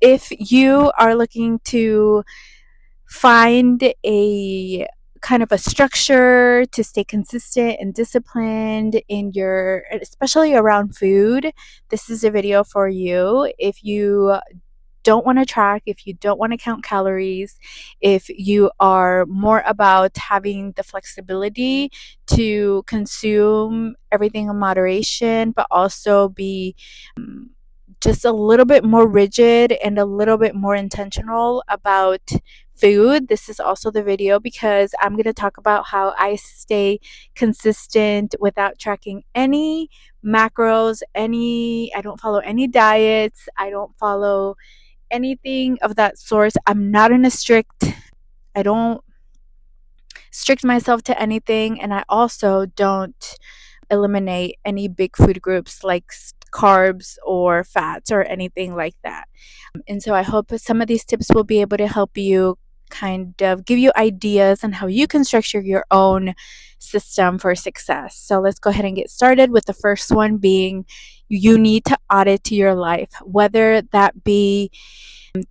if you are looking to find a kind of a structure to stay consistent and disciplined in your, especially around food, this is a video for you. If you don't want to track, if you don't want to count calories, if you are more about having the flexibility to consume everything in moderation, but also be just a little bit more rigid and a little bit more intentional about food, this is also the video, because I'm going to talk about how I stay consistent without tracking any macros, I don't follow any diets, I don't follow anything of that sort. I don't strict myself to anything, and I also don't eliminate any big food groups like carbs or fats or anything like that. And so I hope some of these tips will be able to help you kind of give you ideas on how you can structure your own system for success. So let's go ahead and get started with the first one being you need to audit your life, whether that be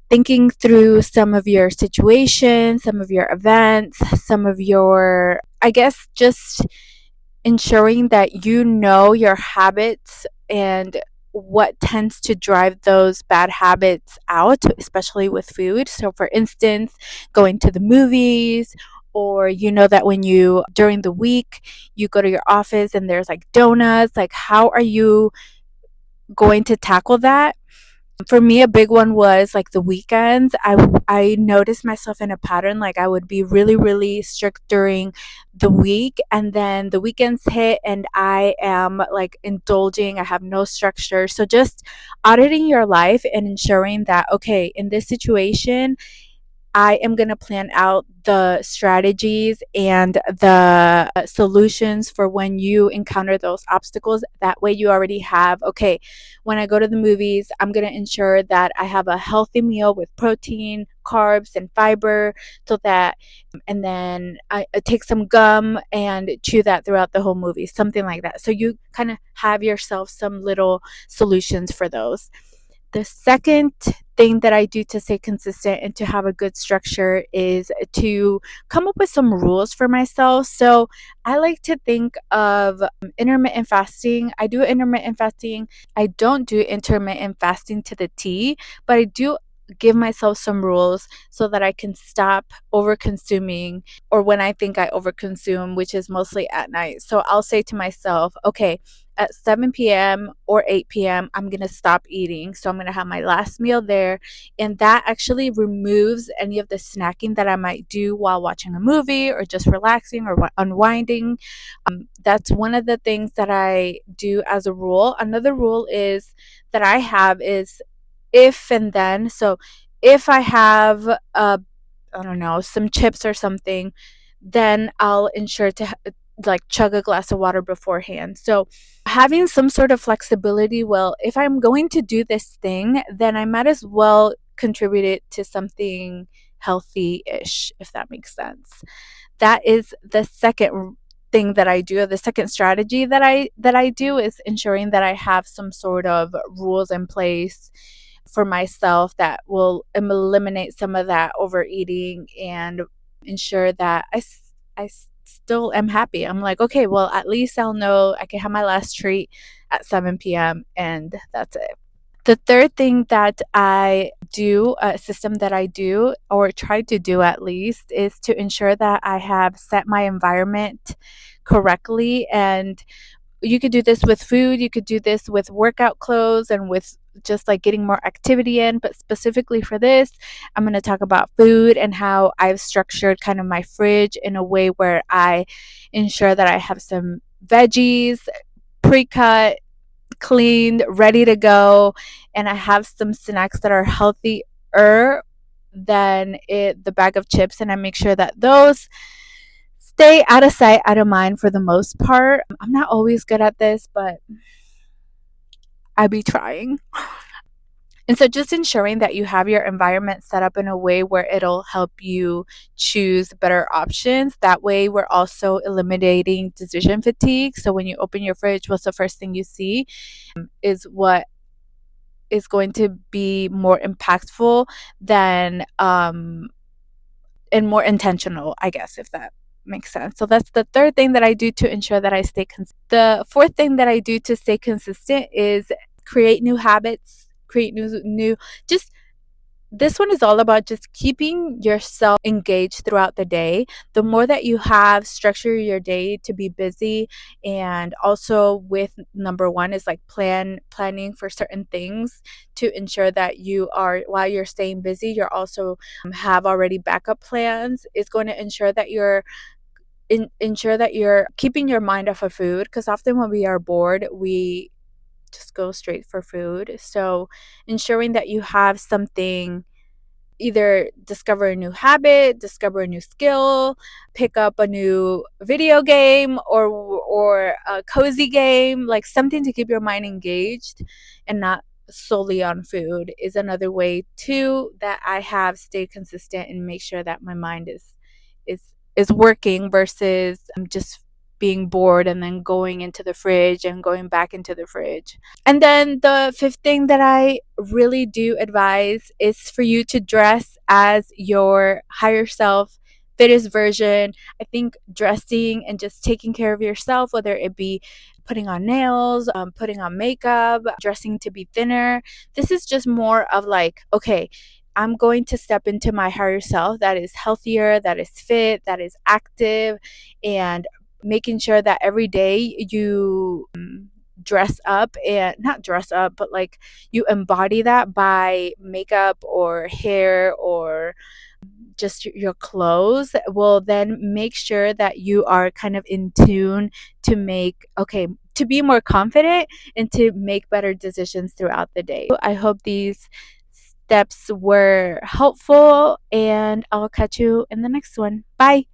thinking through some of your situations, some of your events, some of your, I guess, just ensuring that you know your habits and what tends to drive those bad habits out, especially with food. So, for instance, going to the movies, or you know that when you, during the week, you go to your office and there's like donuts, like how are you going to tackle that? For me, a big one was like the weekends. I noticed myself in a pattern, like I would be really really strict during the week, and then the weekends hit and I am like indulging, I have no structure. So just auditing your life and ensuring that, okay, in this situation I am going to plan out the strategies and the solutions for when you encounter those obstacles. That way, you already have, okay, when I go to the movies, I'm going to ensure that I have a healthy meal with protein, carbs, and fiber, so that, and then I take some gum and chew that throughout the whole movie, something like that. So you kind of have yourself some little solutions for those. The second thing that I do to stay consistent and to have a good structure is to come up with some rules for myself. So I like to think of intermittent fasting. I do intermittent fasting. I don't do intermittent fasting to the T, but I do give myself some rules so that I can stop over consuming, or when I think I overconsume, which is mostly at night. So I'll say to myself, okay, at 7 p.m. or 8 p.m., I'm going to stop eating. So I'm going to have my last meal there. And that actually removes any of the snacking that I might do while watching a movie or just relaxing or unwinding. That's one of the things that I do as a rule. Another rule is that I have is if and then. So if I have, I don't know, some chips or something, then I'll ensure to like chug a glass of water beforehand. So having some sort of flexibility, well, if I'm going to do this thing, then I might as well contribute it to something healthy-ish, if that makes sense. That is the second thing that I do. The second strategy that I do is ensuring that I have some sort of rules in place for myself that will eliminate some of that overeating and ensure that I still am happy. I'm like, okay, well, at least I'll know I can have my last treat at 7 p.m. and that's it. The third thing that I do, a system that I do, or try to do at least, is to ensure that I have set my environment correctly. And you could do this with food, you could do this with workout clothes, and with just like getting more activity in. But specifically for this, I'm going to talk about food and how I've structured kind of my fridge in a way where I ensure that I have some veggies pre-cut, cleaned, ready to go, and I have some snacks that are healthier than the bag of chips, and I make sure that those stay out of sight, out of mind for the most part. I'm not always good at this, but I be trying. And so just ensuring that you have your environment set up in a way where it'll help you choose better options. That way we're also eliminating decision fatigue. So when you open your fridge, what's the first thing you see? Is what is going to be more impactful than and more intentional, I guess, if that makes sense. So that's the third thing that I do to ensure that I stay consistent. The fourth thing that I do to stay consistent is create new habits, create new just this one is all about just keeping yourself engaged throughout the day. The more that you have structure your day to be busy, and also with number one is like planning for certain things to ensure that you are, while you're staying busy, you're also have already backup plans, is going to ensure that ensure that you're keeping your mind off of food, because often when we are bored, we just go straight for food. So ensuring that you have something, either discover a new habit, discover a new skill, pick up a new video game or a cozy game, like something to keep your mind engaged and not solely on food, is another way too that I have stayed consistent and make sure that my mind is is working versus just being bored and then going into the fridge and going back into the fridge. And then the fifth thing that I really do advise is for you to dress as your higher self, fittest version. I think dressing and just taking care of yourself, whether it be putting on nails, putting on makeup, dressing to be thinner, this is just more of like, okay, I'm going to step into my higher self that is healthier, that is fit, that is active, and making sure that every day you dress up, and not dress up, but like you embody that by makeup or hair or just your clothes, will then make sure that you are kind of in tune to make, okay, to be more confident and to make better decisions throughout the day. I hope these steps were helpful, and I'll catch you in the next one. Bye.